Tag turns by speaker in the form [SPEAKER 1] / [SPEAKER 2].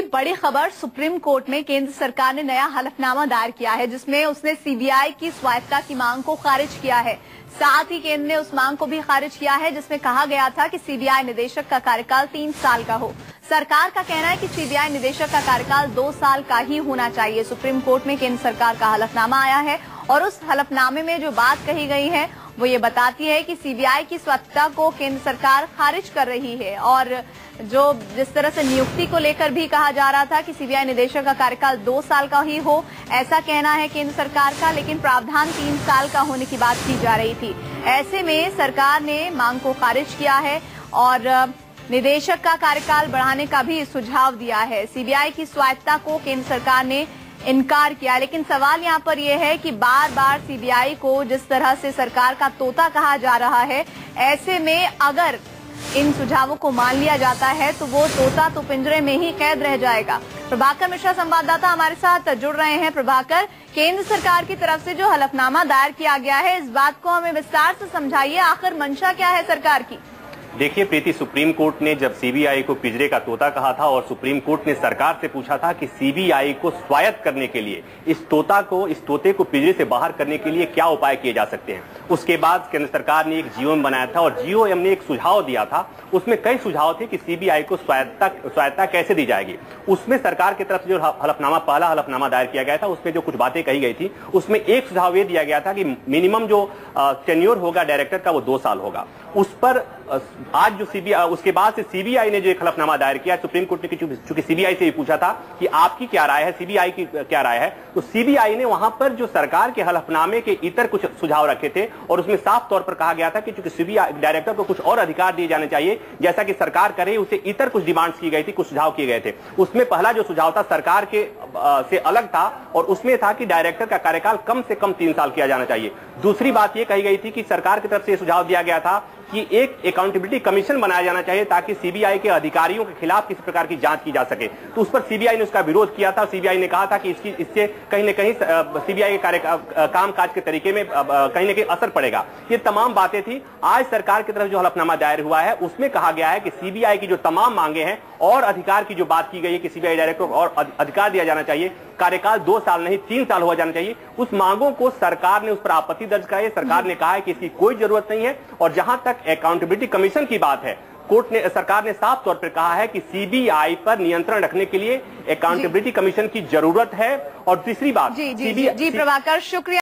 [SPEAKER 1] की बड़ी खबर, सुप्रीम कोर्ट में केंद्र सरकार ने नया हलफनामा दायर किया है जिसमें उसने सीबीआई की स्वायत्तता की मांग को खारिज किया है। साथ ही केंद्र ने उस मांग को भी खारिज किया है जिसमें कहा गया था कि सीबीआई निदेशक का कार्यकाल 3 साल का हो। सरकार का कहना है कि सीबीआई निदेशक का कार्यकाल 2 साल का ही होना चाहिए। सुप्रीम कोर्ट में केंद्र सरकार का हलफनामा आया है और उस हलफनामे में जो बात कही गई है वो ये बताती है कि सीबीआई की स्वायत्तता को केंद्र सरकार खारिज कर रही है। और जो जिस तरह से नियुक्ति को लेकर भी कहा जा रहा था कि सीबीआई निदेशक का कार्यकाल 2 साल का ही हो, ऐसा कहना है केंद्र सरकार का, लेकिन प्रावधान 3 साल का होने की बात की जा रही थी। ऐसे में सरकार ने मांग को खारिज किया है और निदेशक का कार्यकाल बढ़ाने का भी सुझाव दिया है। सीबीआई की स्वायत्तता को केंद्र सरकार ने इनकार किया, लेकिन सवाल यहाँ पर यह है कि बार बार सीबीआई को जिस तरह से सरकार का तोता कहा जा रहा है, ऐसे में अगर इन सुझावों को मान लिया जाता है तो वो तोता तो पिंजरे में ही कैद रह जाएगा। प्रभाकर मिश्रा संवाददाता हमारे साथ जुड़ रहे हैं। प्रभाकर, केंद्र सरकार की तरफ से जो हलफनामा दायर किया गया है, इस बात को हमें विस्तार से समझाइए, आखिर मंशा क्या है सरकार की?
[SPEAKER 2] देखिए प्रीति, सुप्रीम कोर्ट ने जब सीबीआई को पिंजरे का तोता कहा था और सुप्रीम कोर्ट ने सरकार से पूछा था कि सीबीआई को स्वायत्त करने के लिए इस तोते को पिंजरे से बाहर करने के लिए क्या उपाय किए जा सकते हैं, उसके बाद केंद्र सरकार ने एक जीओएम बनाया था और जीओएम ने एक सुझाव दिया था। उसमें कई सुझाव थे कि सीबीआई को स्वायत्तता कैसे दी जाएगी। उसमें सरकार की तरफ से जो पहला हलफनामा दायर किया गया था उसमें जो कुछ बातें कही गई थी, उसमें एक सुझाव ये दिया गया था कि मिनिमम जो टेन्योर होगा डायरेक्टर का वो 2 साल होगा। उस पर आज जो सीबीआई, उसके बाद से सीबीआई ने जो एक हलफनामा दायर किया, सुप्रीम कोर्ट ने चूंकि सीबीआई से भी पूछा था कि आपकी क्या राय है, सीबीआई की क्या राय है, तो सीबीआई ने वहां पर जो सरकार के हलफनामे के इतर कुछ सुझाव रखे थे और उसमें साफ तौर पर कहा गया था कि चूंकि सीबीआई डायरेक्टर को कुछ और अधिकार दिए जाने चाहिए जैसा कि सरकार करे, उसे इतर कुछ डिमांड्स की गई थी, कुछ सुझाव किए गए थे। उसमें पहला जो सुझाव था सरकार के से अलग था और उसमें था कि डायरेक्टर का कार्यकाल कम से कम 3 साल किया जाना चाहिए। दूसरी बात यह कही गई थी कि सरकार की तरफ से सुझाव दिया गया था कि एक अकाउंटेबिलिटी कमीशन बनाया जाना चाहिए ताकि सीबीआई के अधिकारियों के खिलाफ किसी प्रकार की जांच की जा सके। तो उस पर सीबीआई ने उसका विरोध किया था। सीबीआई ने कहा था कि इससे कहीं न कहीं सीबीआई के कामकाज के तरीके में कहीं न कहीं असर पड़ेगा। ये तमाम बातें थी। आज सरकार की तरफ जो हलफनामा दायर हुआ है उसमें कहा गया है कि सीबीआई की जो तमाम मांगे हैं और अधिकार की जो बात की गई है कि सीबीआई डायरेक्टर को और अधिकार दिया जाना चाहिए, कार्यकाल 2 साल नहीं 3 साल हो जाना चाहिए, उस मांगों को सरकार ने उस पर आपत्ति दर्ज कराई। सरकार ने कहा है कि इसकी कोई जरूरत नहीं है और जहां तक अकाउंटेबिलिटी कमीशन की बात है, सरकार ने साफ तौर पर कहा है कि सीबीआई पर नियंत्रण रखने के लिए अकाउंटेबिलिटी कमीशन की जरूरत है। और तीसरी बात,
[SPEAKER 1] जी प्रभाकर, शुक्रिया।